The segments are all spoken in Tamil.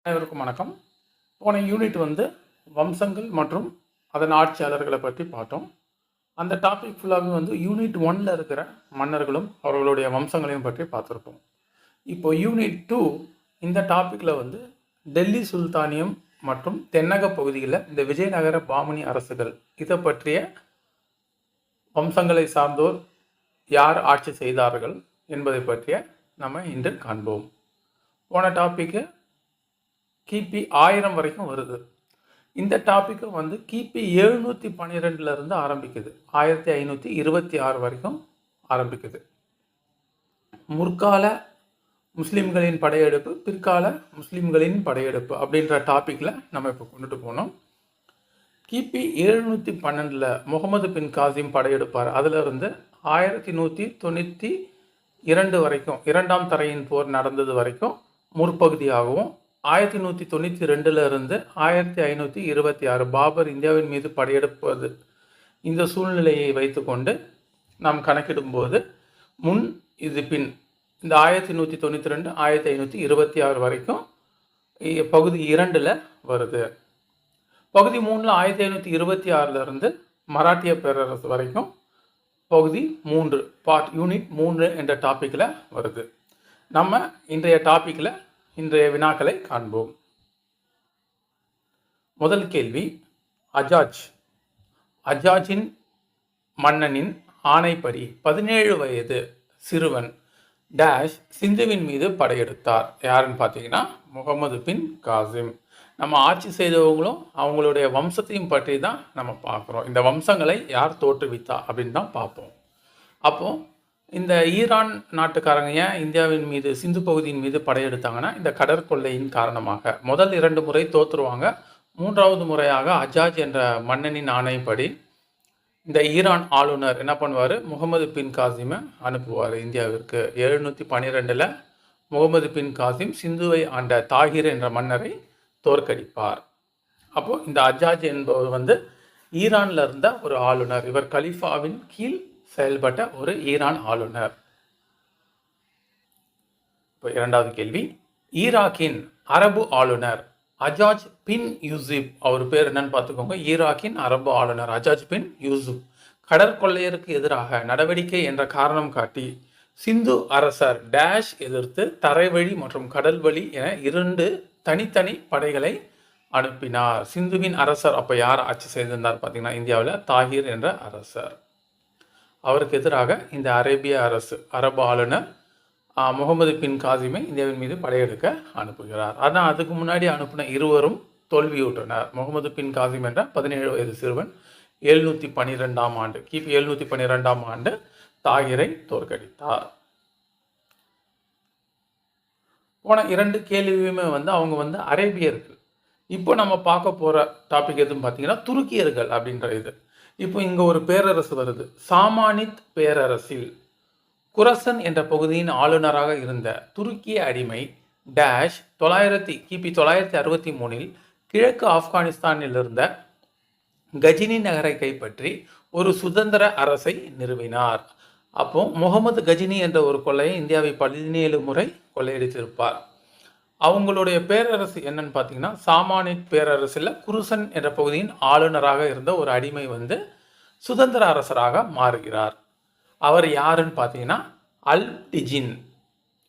அனைவருக்கும் வணக்கம். போன யூனிட் வம்சங்கள் மற்றும் அதன் ஆட்சியாளர்களை பற்றி பார்த்தோம். அந்த டாபிக் ஃபுல்லாகவே யூனிட் 1ல் இருக்கிற மன்னர்களும் அவர்களுடைய வம்சங்களையும் பற்றி பார்த்துருப்போம். இப்போ யூனிட் 2 இந்த டாப்பிக்கில் டெல்லி சுல்தானியம் மற்றும் தென்னக பகுதியில் இந்த விஜயநகர பாமணி அரசுகள் இதை பற்றிய வம்சங்களை சார்ந்தோர் யார் ஆட்சி செய்தார்கள் என்பதை பற்றிய நம்ம இன்று காண்போம். போன டாப்பிக்கு கிபி 1000 வரைக்கும் வருது. இந்த டாப்பிக்கும் கிபி 712 ஆரம்பிக்குது, 1526 வரைக்கும் ஆரம்பிக்குது. முற்கால முஸ்லீம்களின் படையெடுப்பு, பிற்கால முஸ்லீம்களின் படையெடுப்பு அப்படின்ற டாப்பிக்கில் நம்ம இப்போ கொண்டுட்டு போனோம். கிபி 712 முகமது பின் காசிம் படையெடுப்பார். அதிலிருந்து 1192 வரைக்கும், இரண்டாம் தரையின் போர் நடந்தது வரைக்கும் முற்பகுதியாகவும், 1192 1526 பாபர் இந்தியாவின் மீது படையெடுப்பது, இந்த சூழ்நிலையை வைத்துக்கொண்டு நாம் கணக்கிடும்போது முன் இது பின் இந்த 1192 1526 வரைக்கும் பகுதி 2ல் வருது. பகுதி 3ல் 1526 மராட்டிய பேரரசு வரைக்கும் பகுதி 3 யூனிட் 3 என்ற டாப்பிக்கில் வருது. நம்ம இன்றைய டாப்பிக்கில் இன்றைய வினாக்களை காண்போம். முதல் கேள்வி, அஜாஜின் மன்னனின் ஆணைப்படி 17 வயது சிறுவன் டேஷ் சிந்துவின் மீது படையெடுத்தார். யாருன்னு பார்த்தீங்கன்னா முகமது பின் காசிம். நம்ம ஆட்சி செய்தவங்களும் அவங்களுடைய வம்சத்தையும் பற்றி தான் நம்ம பார்க்குறோம். இந்த வம்சங்களை யார் தோற்றுவித்தா அப்படின்னு தான் பார்ப்போம். அப்போது இந்த ஈரான் நாட்டுக்காரங்க ஏன் இந்தியாவின் மீது, சிந்து பகுதியின் மீது படையெடுத்தாங்கன்னா இந்த கடற்கொள்ளையின் காரணமாக. முதல் 2 முறை தோற்றுருவாங்க. 3வது முறையாக அஜாஜ் என்ற மன்னனின் ஆணைப்படி இந்த ஈரான் ஆளுநர் என்ன பண்ணுவார், முகமது பின் காசிமை அனுப்புவார் இந்தியாவிற்கு. 712 முகமது பின் காசிம் சிந்துவை ஆண்ட தாகிர் என்ற மன்னரை தோற்கடிப்பார். அப்போது இந்த அஜாஜ் என்பவர் ஈரானில் இருந்த ஒரு ஆளுநர். இவர் கலீஃபாவின் கீழ் செயல்பட்ட ஒரு ஈரான் ஆளுநர். இப்போ 2வது கேள்வி, ஈராக்கின் அரபு ஆளுநர் அஜாஜ் பின் யூசுப், அவர் பேர் என்னன்னு பார்த்துக்கோங்க. ஈராக்கின் அரபு ஆளுநர் அஜாஜ் பின் யூசுப் கடற்கொள்ளையருக்கு எதிராக நடவடிக்கை என்ற காரணம் காட்டி சிந்து அரசர் டேஷ் எதிர்த்து தரைவழி மற்றும் கடல் வழி என 2 தனித்தனி படைகளை அனுப்பினார். சிந்துவின் அரசர் அப்போ யார் ஆட்சி செய்திருந்தார் பார்த்தீங்கன்னா இந்தியாவில் தாகிர் என்ற அரசர். அவருக்கு எதிராக இந்த அரேபிய அரசு, அரபு ஆளுநர் முகமது பின் காசிமை இந்தியாவின் மீது படையெடுக்க அனுப்புகிறார். ஆனால் அதுக்கு முன்னாடி அனுப்பின இருவரும் தோல்வியுற்றனர். முகமது பின் காசிம் என்ற 17 வயது சிறுவன் 712 ஆண்டு, கிபி 712 ஆண்டு தாகிரை தோற்கடித்தார். போன 2 கேள்வியுமே அவங்க அரேபியர்கள். இப்போ நம்ம பார்க்க போகிற டாபிக் எதுன்னு பார்த்தீங்கன்னா துருக்கியர்கள் அப்படின்ற இது. இப்போ இங்கே ஒரு பேரரசு வருது. சாமானித் பேரரசில் குரசன் என்ற பகுதியின் ஆளுநராக இருந்த துருக்கிய அடிமை டேஷ் கிபி 963 கிழக்கு ஆப்கானிஸ்தானில் இருந்த கஜினி நகரை கைப்பற்றி ஒரு சுதந்திர அரசை நிறுவினார். அப்போ முகமது கஜினி என்ற ஒரு கொள்ளையை இந்தியாவை 17 முறை கொள்ளையடித்திருப்பார். அவங்களுடைய பேரரசு என்னன்னு பார்த்தீங்கன்னா சாமானித் பேரரசில் குருசன் என்ற பகுதியின் ஆளுநராக இருந்த ஒரு அடிமை சுதந்திர அரசராக மாறுகிறார். அவர் யாருன்னு பார்த்தீங்கன்னா அல்டிஜின்.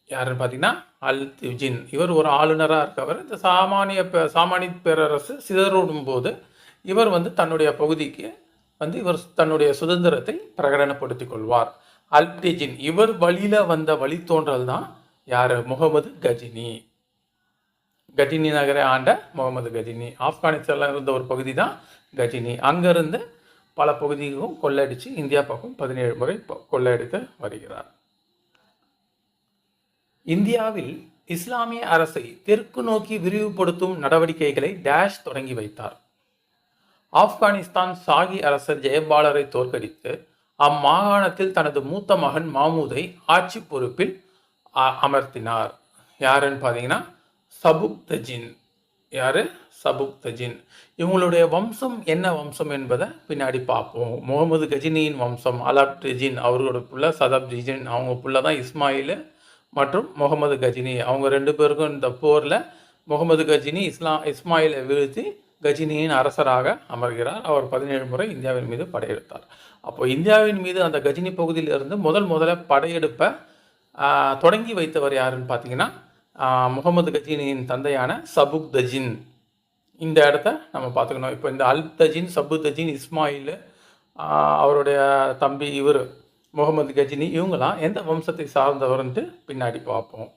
யாருன்னு பார்த்தீங்கன்னா அல்டிஜின். இவர் ஒரு ஆளுநராக இருக்கவர். இந்த சாமானித் பேரரசு சிதறுடும் போது இவர் தன்னுடைய பகுதிக்கு இவர் தன்னுடைய சுதந்திரத்தை பிரகடனப்படுத்திக் கொள்வார். அல்டிஜின் இவர் வழியில் வந்த வழித்தோன்றல் தான் யார், முகமது கஜினி. கஜினி நகரை ஆண்ட முகமது கஜினி. ஆப்கானிஸ்தானில் இருந்த ஒரு பகுதி தான் கஜினி. அங்கேருந்து பல பகுதிகளும் கொள்ளையடித்து இந்தியா பக்கம் 17 முறை கொள்ளையடித்து வருகிறார். இந்தியாவில் இஸ்லாமிய அரசை தெற்கு நோக்கி விரிவுபடுத்தும் நடவடிக்கைகளை டேஷ் தொடங்கி வைத்தார். ஆப்கானிஸ்தான் ஷாகி அரசர் ஜெயபாலரை தோற்கடித்து அம்மாகாணத்தில் தனது மூத்த மகன் மாமூதை ஆட்சி பொறுப்பில் அமர்த்தினார். யாருன்னு பார்த்தீங்கன்னா சபுக்தஜின். யார்? சபுக்தஜின். இவங்களுடைய வம்சம் என்ன வம்சம் என்பதை பின்னாடி பார்ப்போம். முகமது கஜினியின் வம்சம் அலாப்டிஜின், அவர்களோட புள்ள சதாப்டிஜின், அவங்க புள்ள தான் இஸ்மாயில் மற்றும் முகமது கஜினி. அவங்க 2 பேருக்கும் இந்த போரில் முகமது கஜினி இஸ்மாயிலை வீழ்த்தி கஜினியின் அரசராக அமர்கிறார். அவர் 17 முறை இந்தியாவின் மீது படையெடுத்தார். அப்போ இந்தியாவின் மீது அந்த கஜினி பகுதியிலிருந்து முதல்ல படையெடுப்பை தொடங்கி வைத்தவர் யாருன்னு பார்த்தீங்கன்னா முகமது கஜினியின் தந்தையான சபுக்தஜின். இந்த இடத்த நம்ம பார்த்துக்கணும். இப்போ இந்த அல்தஜின், சபுக்தஜின், இஸ்மாயில், அவருடைய தம்பி இவர் முகமது கஜினி, இவங்களாம் எந்த வம்சத்தை சார்ந்தவர்ன்ட்டு பின்னாடி பார்ப்போம்.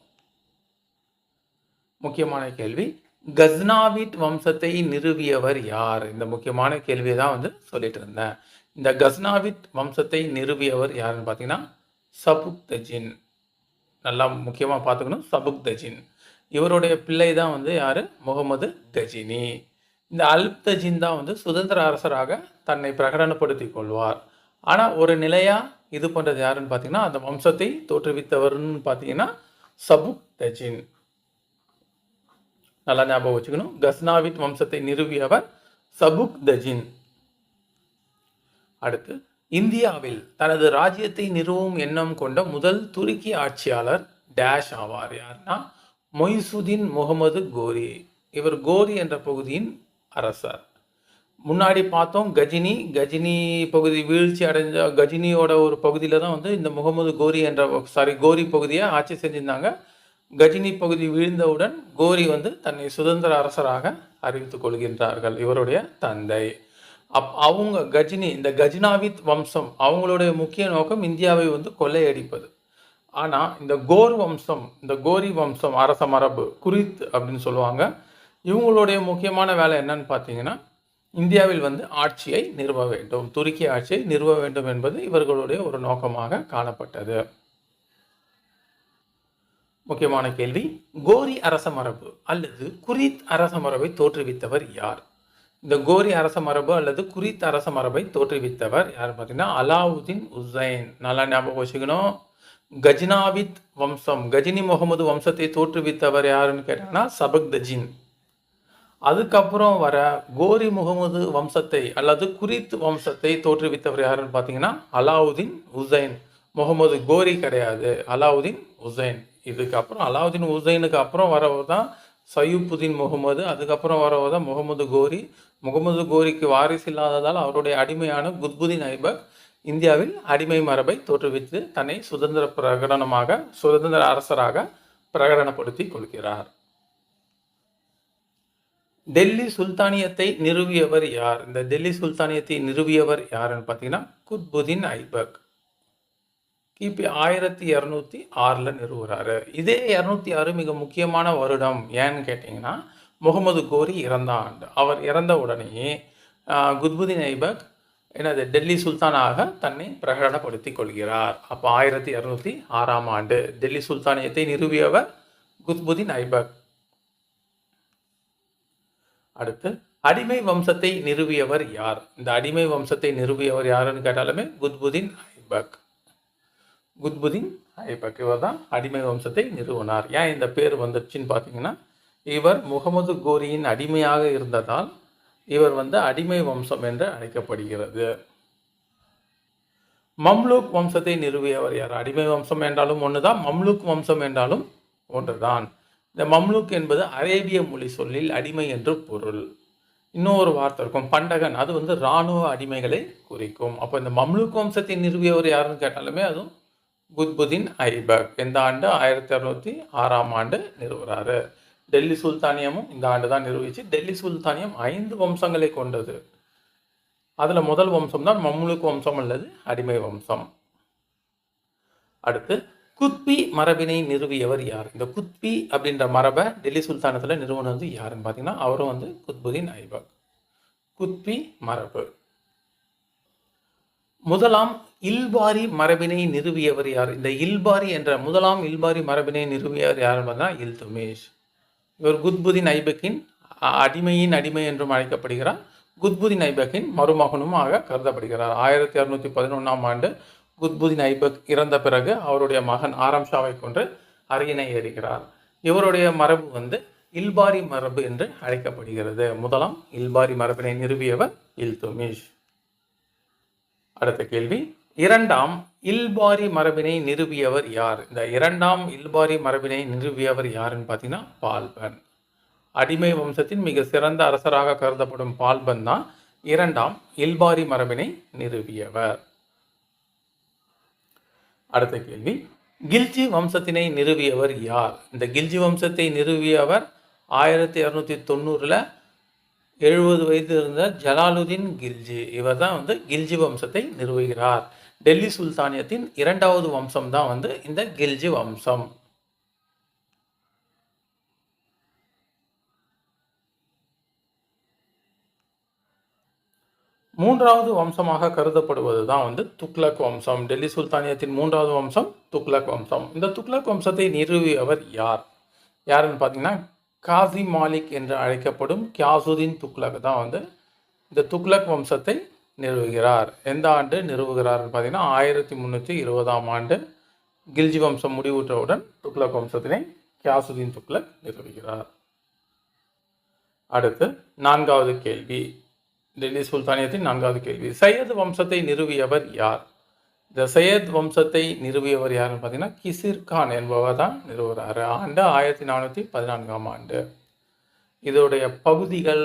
முக்கியமான கேள்வி, கஸ்னாவிட் வம்சத்தை நிறுவியவர் யார்? இந்த முக்கியமான கேள்வியை தான் வந்து சொல்லிட்டு இருந்தேன். இந்த கஸ்னாவிட் வம்சத்தை நிறுவியவர் யாருன்னு பார்த்தீங்கன்னா சபுக்தஜின். நல்லா முக்கியமாக பார்த்துக்கணும், சபுக்தஜின். இவருடைய பிள்ளை தான் வந்து யார்? முகமது கஜினி. இந்த அல்தஜின் தான் வந்து சுதந்திர அரசராக தன்னை பிரகடனப்படுத்தி கொள்வார். ஆனால் ஒரு நிலையாக இது பண்ணுறது யாருன்னு பார்த்தீங்கன்னா அந்த வம்சத்தை தோற்றுவித்தவர்னு பார்த்தீங்கன்னா சபுக்தஜின். நல்லா ஞாபகம் வச்சுக்கணும். கஸ்னாவிட் வம்சத்தை நிறுவியவர் சபுக்தஜின். அடுத்து, இந்தியாவில் தனது ராஜ்யத்தை நிறுவும் எண்ணம் கொண்ட முதல் துருக்கி ஆட்சியாளர் டேஷ் ஆவார். யாருன்னா மொய்சுதீன் முகமது கோரி. இவர் கோரி என்ற பகுதியின் அரசர். முன்னாடி பார்த்தோம் கஜினி பகுதி வீழ்ச்சி அடைஞ்ச கஜினியோட ஒரு பகுதியில் தான் வந்து இந்த முகமது கோரி கோரி பகுதியை ஆட்சி செஞ்சிருந்தாங்க. கஜினி பகுதி வீழ்ந்தவுடன் கோரி வந்து தன்னை சுதந்திர அரசராக அறிவித்துக் கொள்கின்றார்கள், இவருடைய தந்தை. அவங்க இந்த கஜினாவித் வம்சம் அவங்களுடைய முக்கிய நோக்கம் இந்தியாவை வந்து கொள்ளையடிப்பது. ஆனால் இந்த கோரி வம்சம் அரச மரபு குரித் அப்படின்னு சொல்லுவாங்க. இவங்களுடைய முக்கியமான வேலை என்னன்னு பார்த்தீங்கன்னா இந்தியாவில் வந்து ஆட்சியை நிறுவ வேண்டும், துருக்கி ஆட்சியை நிறுவ வேண்டும் என்பது இவர்களுடைய ஒரு நோக்கமாக காணப்பட்டது. முக்கியமான கேள்வி, கோரி அரச மரபு அல்லது குரித் அரச மரபை தோற்றுவித்தவர் யார்? இந்த கோரி அரச மரபு அல்லது குரித் அரச மரபை தோற்றுவித்தவர் யார் பார்த்தீங்கன்னா அலாவுதீன் உசைன். நல்லா ஞாபகம் வச்சுக்கணும். கஜினாவித் வம்சம், கஜினி முகமது வம்சத்தை தோற்றுவித்தவர் யாருன்னு கேட்டாங்கன்னா சபக்தஜின். அதுக்கப்புறம் வர கோரி முகமது வம்சத்தை அல்லது குரித் வம்சத்தை தோற்றுவித்தவர் யாருன்னு பார்த்தீங்கன்னா அலாவுதீன் உசைன். முகமது கோரி கிடையாது, அலாவுதீன் உசைன். இதுக்கப்புறம் அலாவுதீன் உசைனுக்கு அப்புறம் வரவர் தான் சையுப்புதீன் முகமது. அதுக்கப்புறம் வரவர் தான் முகமது கோரி. முகமது கோரிக்கு வாரிசு இல்லாததால் அவருடைய அடிமையான குத்புதீன் ஐபக் இந்தியாவில் அடிமை மரபை தோற்றுவித்து தன்னை சுதந்திர அரசராக பிரகடனப்படுத்தி கொள்கிறார். டெல்லி சுல்தானியத்தை நிறுவியவர் யார்? இந்த டெல்லி சுல்தானியத்தை நிறுவியவர் யாருன்னு பார்த்தீங்கன்னா குத்புதீன் ஐபக். கிபி 1206 நிறுவுறாரு. இதே 206 மிக முக்கியமான வருடம். ஏன்னு கேட்டிங்கன்னா முகமது கோரி இறந்த ஆண்டு. அவர் இறந்த உடனேயே குத்புதீன் ஐபக் டெல்லி சுல்தானாக தன்னை பிரகடனப்படுத்தி கொள்கிறார். அப்போ 1206 ஆண்டு டெல்லி சுல்தானியத்தை நிறுவியவர் குத்புதீன் ஐபக். அடுத்து, அடிமை வம்சத்தை நிறுவியவர் யார்? இந்த அடிமை வம்சத்தை நிறுவியவர் யாருன்னு கேட்டாலுமே குத்புதீன் ஐபக். இவர் தான் அடிமை வம்சத்தை நிறுவனார். ஏன் இந்த பேர் வந்துச்சுன்னு பார்த்தீங்கன்னா இவர் முகமது கோரியின் அடிமையாக இருந்ததால் இவர் வந்து அடிமை வம்சம் என்று அழைக்கப்படுகிறது. மம்லூக் வம்சத்தை நிறுவியவர் யார்? அடிமை வம்சம் என்றாலும் ஒன்றுதான், மம்லூக் வம்சம் என்றாலும் ஒன்றுதான். இந்த மம்லூக் என்பது அரேபிய மொழி சொல்லில் அடிமை என்று பொருள். இன்னொரு வார்த்தை இருக்கும் பண்டகன், அது வந்து இராணுவ அடிமைகளை குறிக்கும். அப்போ இந்த மம்லூக் வம்சத்தை நிறுவியவர் யாருன்னு கேட்டாலுமே அதுவும் குத்புதீன் ஐபக். இந்த ஆண்டு 1206 நிறுவுறாரு. டெல்லி சுல்தானியமும் இந்த ஆண்டு தான் நிறுவிச்சு. டெல்லி சுல்தானியம் 5 வம்சங்களை கொண்டது. அதில் முதல் வம்சம் தான் மம்லூக் வம்சம் அல்லது அடிமை வம்சம். அடுத்து, குத்பி மரபினை நிறுவியவர் யார்? இந்த குத்பி அப்படின்ற மரபை டெல்லி சுல்தானத்தில் நிறுவனது யாருன்னு பார்த்தீங்கன்னா அவரும் வந்து குத்புதீன் ஐபக். குத்பி மரபு. முதலாம் இல்பாரி மரபினை நிறுவியவர் யார்? இந்த முதலாம் இல்பாரி மரபினை நிறுவியவர் யாருன்னு பார்த்தீங்கன்னா இல்துமிஷ். இவர் குத்புதீன் ஐபக்கின் அடிமை என்றும் அழைக்கப்படுகிறார். குத்புதீன் ஐபக்கின் மருமகனுமாக கருதப்படுகிறார். 1211 குத்புதீன் ஐபக் இறந்த பிறகு அவருடைய மகன் ஆரம் ஷாவை கொண்டு அரியணை ஏறுகிறார். இவருடைய மரபு வந்து இல்பாரி மரபு என்று அழைக்கப்படுகிறது. முதலாம் இல்பாரி மரபினை நிறுவியவர் இல்துமிஷ். அடுத்த கேள்வி, இரண்டாம் இல்பாரி மரபினை நிறுவியவர் யார்? இந்த இரண்டாம் இல்பாரி மரபினை நிறுவியவர் யாருன்னு பார்த்தீங்கன்னா பால்பன். அடிமை வம்சத்தின் மிக சிறந்த அரசராக கருதப்படும் பால்பன் தான் இரண்டாம் இல்பாரி மரபினை நிறுவியவர். அடுத்த கேள்வி, கில்ஜி வம்சத்தினை நிறுவியவர் யார்? இந்த கில்ஜி வம்சத்தை நிறுவியவர் 1290 70 வயது இருந்த ஜலாலுதீன் கில்ஜி. இவர் தான் கில்ஜி வம்சத்தை நிறுவுகிறார். டெல்லி சுல்தானியத்தின் இரண்டாவது வம்சம் தான் இந்த கில்ஜி வம்சம். மூன்றாவது வம்சமாக கருதப்படுவது தான் துக்ளக் வம்சம். டெல்லி சுல்தானியத்தின் மூன்றாவது வம்சம் துக்ளக் வம்சம். இந்த துக்ளக் வம்சத்தை நிறுவியவர் யார்? யாருன்னு பார்த்தீங்கன்னா காசி மாலிக் என்று அழைக்கப்படும் கியாசுதீன் துக்ளக் தான் இந்த துக்ளக் வம்சத்தை நிறுவுகிறார். எந்த ஆண்டு நிறுவுகிறார்னு பார்த்தீங்கன்னா 1320ஆம் ஆண்டு கில்ஜி வம்சம் முடிவுற்றவுடன் துக்ளக் வம்சத்தினை கியாசுதீன் துக்ளக் நிறுவுகிறார். அடுத்து நான்காவது கேள்வி, டெல்லி சுல்தானியத்தின் நான்காவது கேள்வி, சையத் வம்சத்தை நிறுவியவர் யார்? இந்த சையத் வம்சத்தை நிறுவியவர் யாருன்னு பார்த்தீங்கன்னா கிசிர் கான் என்பவர் தான் நிறுவுகிறார். ஆண்டு 1414ஆம் ஆண்டு. இதோடைய பகுதிகள்,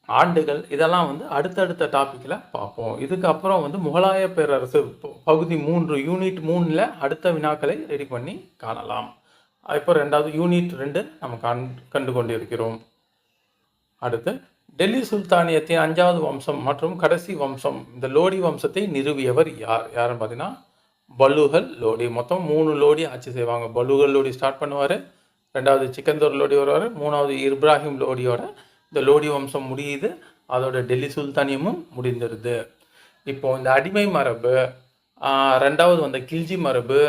ஆண்டுகள் இதெல்லாம் அடுத்தடுத்த டாப்பிக்கில் பார்ப்போம். இதுக்கப்புறம் முகலாய பேரரசு பகுதி 3 யூனிட் 3ல் அடுத்த வினாக்களை ரெடி பண்ணி காணலாம். இப்போ ரெண்டாவது யூனிட் 2 நம்ம கண்டு கொண்டிருக்கிறோம். அடுத்து டெல்லி சுல்தானியத்தின் 5வது வம்சம் மற்றும் கடைசி வம்சம் இந்த லோடி வம்சத்தை நிறுவியவர் யாருன்னு பார்த்தீங்கன்னா பலுகல் லோடி. மொத்தம் 3 லோடி ஆட்சி செய்வாங்க. பலுகல் லோடி ஸ்டார்ட் பண்ணுவார், ரெண்டாவது சிக்கந்தூர் லோடி வருவார், மூணாவது இப்ராஹிம் லோடியோட இந்த லோடி வம்சம் முடியுது. அதோட டெல்லி சுல்தானியமும் முடிந்துடுது. இப்போ இந்த அடிமை மரபு, ரெண்டாவது கில்ஜி மரபு,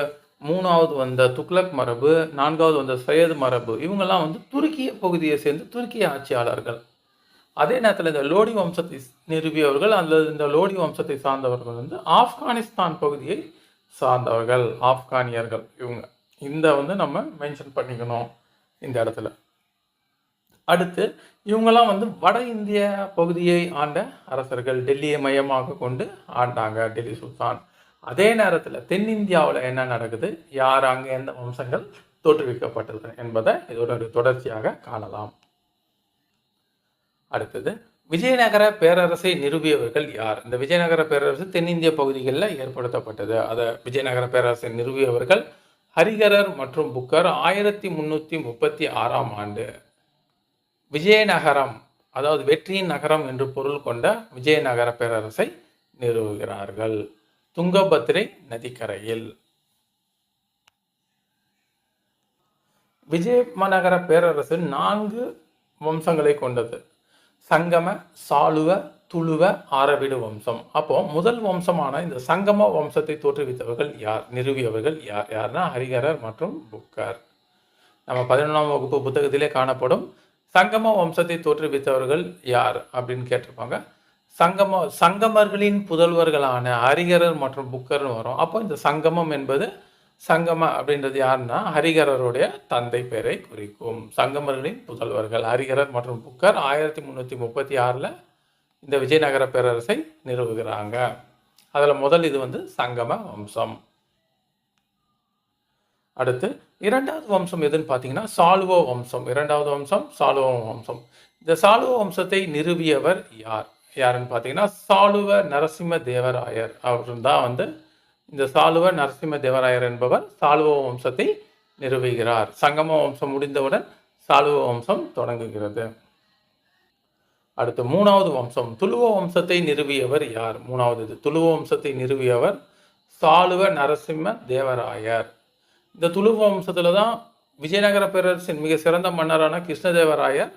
மூணாவது துக்ளக் மரபு, நான்காவது சையது மரபு, இவங்கெல்லாம் துருக்கிய பகுதியை சேர்ந்து துருக்கிய ஆட்சியாளர்கள். அதே நேரத்தில் இந்த லோடி வம்சத்தை நிறுவியவர்கள் அல்லது இந்த லோடி வம்சத்தை சார்ந்தவர்கள் ஆப்கானிஸ்தான் பகுதியை சார்ந்தவர்கள், ஆப்கானியர்கள். இவங்க இந்த நம்ம மென்ஷன் பண்ணிக்கணும் இந்த இடத்துல. அடுத்து இவங்கெல்லாம் வட இந்திய பகுதியை ஆண்ட அரசர்கள், டெல்லியை மையமாக கொண்டு ஆண்டாங்க டெல்லி சுல்தான். அதே நேரத்தில் தென்னிந்தியாவில் என்ன நடக்குது, யார் அங்கே எந்த வம்சங்கள் தோற்றுவிக்கப்பட்டது என்பதை இதோட தொடர்ச்சியாக காணலாம். அடுத்தது விஜயநகர பேரரசை நிறுவியவர்கள் யார்? இந்த விஜயநகர பேரரசு தென்னிந்திய பகுதிகளில் ஏற்படுத்தப்பட்டது. அதை விஜயநகர பேரரசை நிறுவியவர்கள் ஹரிகரர் மற்றும் புக்கர் 1336ஆம் ஆண்டு. விஜயநகரம், அதாவது வெற்றியின் நகரம் என்று பொருள் கொண்ட விஜயநகர பேரரசை நிறுவுகிறார்கள் துங்கபத்ரை நதிக்கரையில். விஜயநகர பேரரசு 4 வம்சங்களை கொண்டது. சங்கம, சாளுவ, துளுவ, ஆரவிடு வம்சம். அப்போ முதல் வம்சமான இந்த சங்கம வம்சத்தை தோற்றுவித்தவர்கள் யார், நிறுவியவர்கள் யார்னா ஹரிகரர் மற்றும் புக்கர். நம்ம 11ஆம் வகுப்பு புத்தகத்திலே காணப்படும் சங்கம வம்சத்தை தோற்றுவித்தவர்கள் யார் அப்படின்னு கேட்டிருப்பாங்க. சங்கமர்களின் புதல்வர்களான ஹரிகரர் மற்றும் புக்கர்னு வரும். அப்போ இந்த சங்கமம் என்பது சங்கம அப்படின்றது யாருன்னா ஹரிகரருடைய தந்தை பேரை குறிக்கும். சங்கமர்களின் புதல்வர்கள் ஹரிகரர் மற்றும் புக்கர் 1336 இந்த விஜயநகர பேரரசை நிறுவுகிறாங்க. அதில் முதல் இது சங்கம வம்சம். அடுத்து இரண்டாவது வம்சம் எதுன்னு பார்த்தீங்கன்னா சாளுவ வம்சம். இரண்டாவது வம்சம் சாளுவ வம்சம். இந்த சாளுவ வம்சத்தை நிறுவியவர் யாருன்னு பார்த்தீங்கன்னா சாளுவ நரசிம்ம தேவராயர். அவர் தான் இந்த சாளுவ நரசிம்ம தேவராயர் என்பவர் சாளுவ வம்சத்தை நிறுவுகிறார். சங்கம வம்சம் முடிந்தவுடன் சாளுவ வம்சம் தொடங்குகிறது. அடுத்து மூணாவது வம்சம் துளுவ வம்சத்தை நிறுவியவர் யார்? மூணாவது துளுவ வம்சத்தை நிறுவியவர் சாளுவ நரசிம்ம தேவராயர். இந்த துளுவ வம்சத்தில் தான் விஜயநகர பேரரசின் மிக சிறந்த மன்னரான கிருஷ்ணதேவராயர்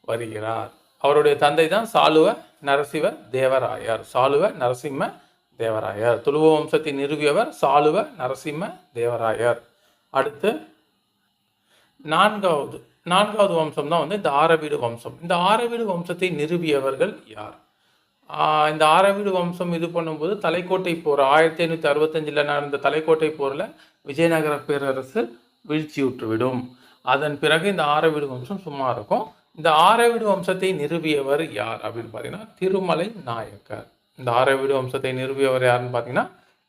வருகிறார். அவருடைய தந்தை தான் சாளுவ நரசிம்ம தேவராயர். சாளுவ நரசிம்ம தேவராயர் துளுவ வம்சத்தை நிறுவியவர் சாளுவ நரசிம்ம தேவராயர். அடுத்து நான்காவது வம்சம் தான் இந்த ஆரவீடு வம்சம். இந்த ஆரவீடு வம்சத்தை நிறுவியவர்கள் யார்? இந்த ஆரவீடு வம்சம் இது பண்ணும்போது தலைக்கோட்டை போர் 1565 நடந்த தலைக்கோட்டை போரில் விஜயநகர பேரரசு வீழ்ச்சியுற்றுவிடும். அதன் பிறகு இந்த ஆரவீடு வம்சம் சும்மா இருக்கும். இந்த ஆரவீடு வம்சத்தை நிறுவியவர் யார் அப்படின்னு பார்த்தீங்கன்னா திருமலை நாயக்கர். இந்த ஆரவீடு வம்சத்தை நிறுவியவர் யாருன்னு பார்த்தீங்கன்னா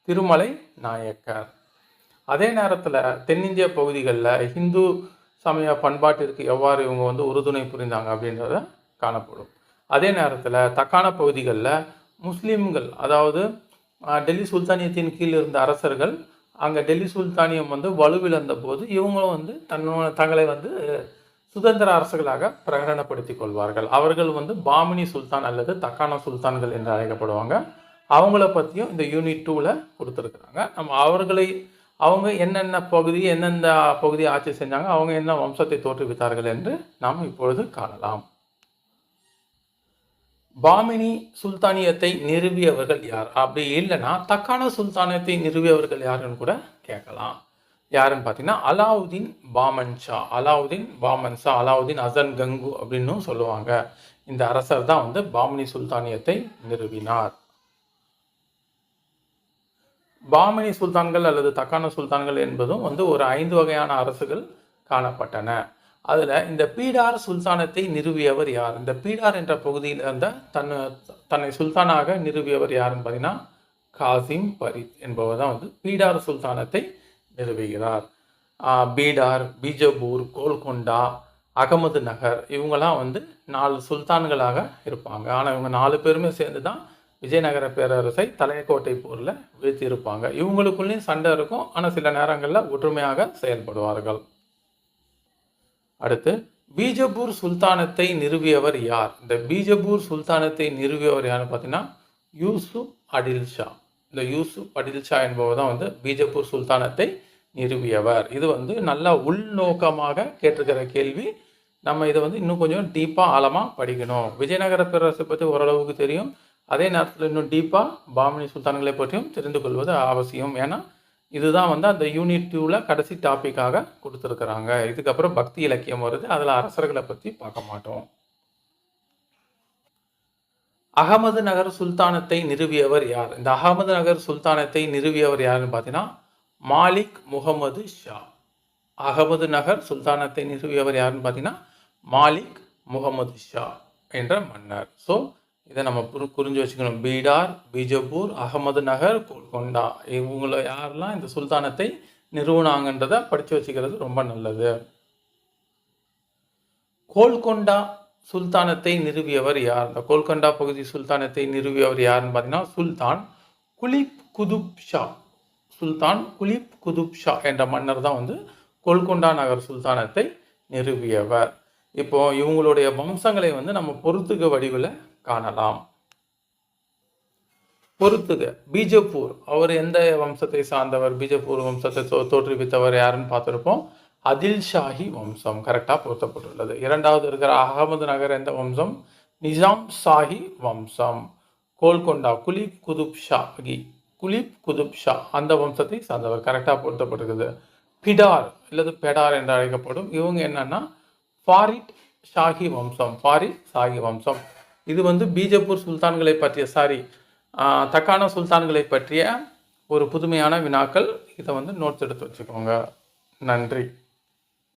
திருமலை நாயக்கர். அதே நேரத்தில் தென்னிந்திய பகுதிகளில் ஹிந்து சமய பண்பாட்டிற்கு எவ்வாறு இவங்க வந்து உறுதுணை புரிந்தாங்க அப்படின்றத காணப்படும். அதே நேரத்தில் தக்கான பகுதிகளில் முஸ்லீம்கள், அதாவது டெல்லி சுல்தானியத்தின் கீழ் இருந்த அரசர்கள், அங்கே டெல்லி சுல்தானியம் வந்து வலுவிழந்த போது இவங்களும் வந்து தங்களை வந்து சுதந்திர அரசுகளாக பிரகடனப்படுத்திக் கொள்வார்கள். அவர்கள் வந்து பாமினி சுல்தான் அல்லது தக்கான சுல்தான்கள் என்று அழைக்கப்படுவாங்க. அவங்கள பற்றியும் இந்த யூனிட் 2ல் கொடுத்துருக்குறாங்க. அவங்க என்னென்ன பகுதி, எந்தெந்த பகுதியை ஆட்சி செஞ்சாங்க, அவங்க என்ன வம்சத்தை தோற்றுவித்தார்கள் என்று நாம் இப்பொழுது காணலாம். பாமினி சுல்தானியத்தை நிறுவியவர்கள் யார்? அப்படி இல்லைன்னா தக்கான சுல்தானியத்தை நிறுவியவர்கள் யாருன்னு கூட கேட்கலாம். யாருன்னு பார்த்தீங்கன்னா அலாவுதீன் பாமன் ஷா, அலாவுதீன் அசன் கங்கு அப்படின்னு சொல்லுவாங்க. இந்த அரசர் தான் வந்து பாமினி சுல்தானியத்தை நிறுவினார். பாமினி சுல்தான்கள் அல்லது தக்கான சுல்தான்கள் என்பதும் வந்து ஒரு 5 வகையான அரசுகள் காணப்பட்டன. அதில் இந்த பீடார் சுல்தானத்தை நிறுவியவர் யார்? இந்த பீடார் என்ற பகுதியில் இருந்த தன்னை சுல்தானாக நிறுவியவர் யாருன்னு பார்த்தீங்கன்னா காசிம் பரீத் என்பவர் தான் வந்து பீடார் சுல்தானத்தை நிறுவுகிறார். பீடார், பீஜப்பூர், கோல்கொண்டா, அகமது நகர் இவங்கெல்லாம் வந்து 4 சுல்தான்களாக இருப்பாங்க. ஆனால் இவங்க 4 பேருமே சேர்ந்து தான் விஜயநகர பேரரசை தலையக்கோட்டை போரில் வீழ்த்தியிருப்பாங்க. இவங்களுக்குள்ளேயும் சண்டை இருக்கும், ஆனால் சில நேரங்களில் ஒற்றுமையாக செயல்படுவார்கள். அடுத்து பீஜப்பூர் சுல்தானத்தை நிறுவியவர் யார்? இந்த பீஜப்பூர் சுல்தானத்தை நிறுவியவர் யாருன்னு பார்த்தீங்கன்னா யூசுப் அடில் ஷா. இந்த யூசுப் அடில் ஷா என்பவர் தான் வந்து பீஜப்பூர் சுல்தானத்தை நிறுவியவர். இது வந்து நல்லா உள்நோக்கமாக கேட்டிருக்கிற கேள்வி. நம்ம இதை வந்து இன்னும் கொஞ்சம் டீப்பாக ஆழமாக படிக்கணும். விஜயநகர பேரரசை பற்றி ஓரளவுக்கு தெரியும், அதே நேரத்தில் இன்னும் டீப்பாக பாமினி சுல்தான்களை பற்றியும் தெரிந்து கொள்வது அவசியம். ஏன்னா இதுதான் வந்து அந்த யூனிட் 2ல் கடைசி டாப்பிக்காக கொடுத்துருக்குறாங்க. இதுக்கப்புறம் பக்தி இலக்கியம் வருது, அதில் அரசர்களை பற்றி பார்க்க மாட்டோம். அகமது நகர் சுல்தானத்தை நிறுவியவர் யார்? இந்த அகமது நகர் சுல்தானத்தை நிறுவியவர் யாருன்னு பார்த்தீங்கன்னா மாலிக் முகமது ஷா. அகமது நகர் சுல்தானத்தை நிறுவியவர் யாருன்னு பார்த்தீங்கன்னா மாலிக் முகமது ஷா என்ற மன்னர். ஸோ இதை நம்ம புரிஞ்சு வச்சுக்கணும். பீடார், பீஜப்பூர், அகமது நகர், கோல்கொண்டா இவங்கள யாரெல்லாம் இந்த சுல்தானத்தை நிறுவனாங்கன்றதை படித்து வச்சுக்கிறது ரொம்ப நல்லது. கோல்கொண்டா சுல்தானத்தை நிறுவியவர் யார்? இந்த கோல்கொண்டா பகுதி சுல்தானத்தை நிறுவியவர் யாருன்னு பார்த்தீங்கன்னா சுல்தான் குலிப் குதுப் ஷா என்ற மன்னர் தான் வந்து கோல்கொண்டா நகர் சுல்தானத்தை நிறுவியவர். இப்போ இவங்களுடைய வம்சங்களை வந்து நம்ம பொறுத்துக வடிவில் காணலாம். பொறுத்துக பீஜப்பூர், அவர் எந்த வம்சத்தை சார்ந்தவர்? பீஜப்பூர் வம்சத்தை தோற்றுவித்தவர் யாருன்னு பார்த்துருப்போம். அதில் ஷாஹி வம்சம் கரெக்டாக பொருத்தப்பட்டுள்ளது. இரண்டாவது இருக்கிற அகமது நகர் எந்த வம்சம்? நிஜாம் ஷாஹி வம்சம். கோல்கொண்டா குலிப் குதுப் ஷா அந்த வம்சத்தை சார்ந்தவர், கரெக்டாக பொருத்தப்பட்டிருக்குது. பிடார் அல்லது பெடார் என்று அழைக்கப்படும் இவங்க என்னன்னா ஃபாரிட் ஷாஹி வம்சம். இது வந்து பீஜப்பூர் சுல்தான்களை பற்றிய தக்கான சுல்தான்களை பற்றிய ஒரு புதுமையான வினாக்கள். இதை வந்து நோட்ஸ் எடுத்து வச்சுக்கோங்க. நன்றி.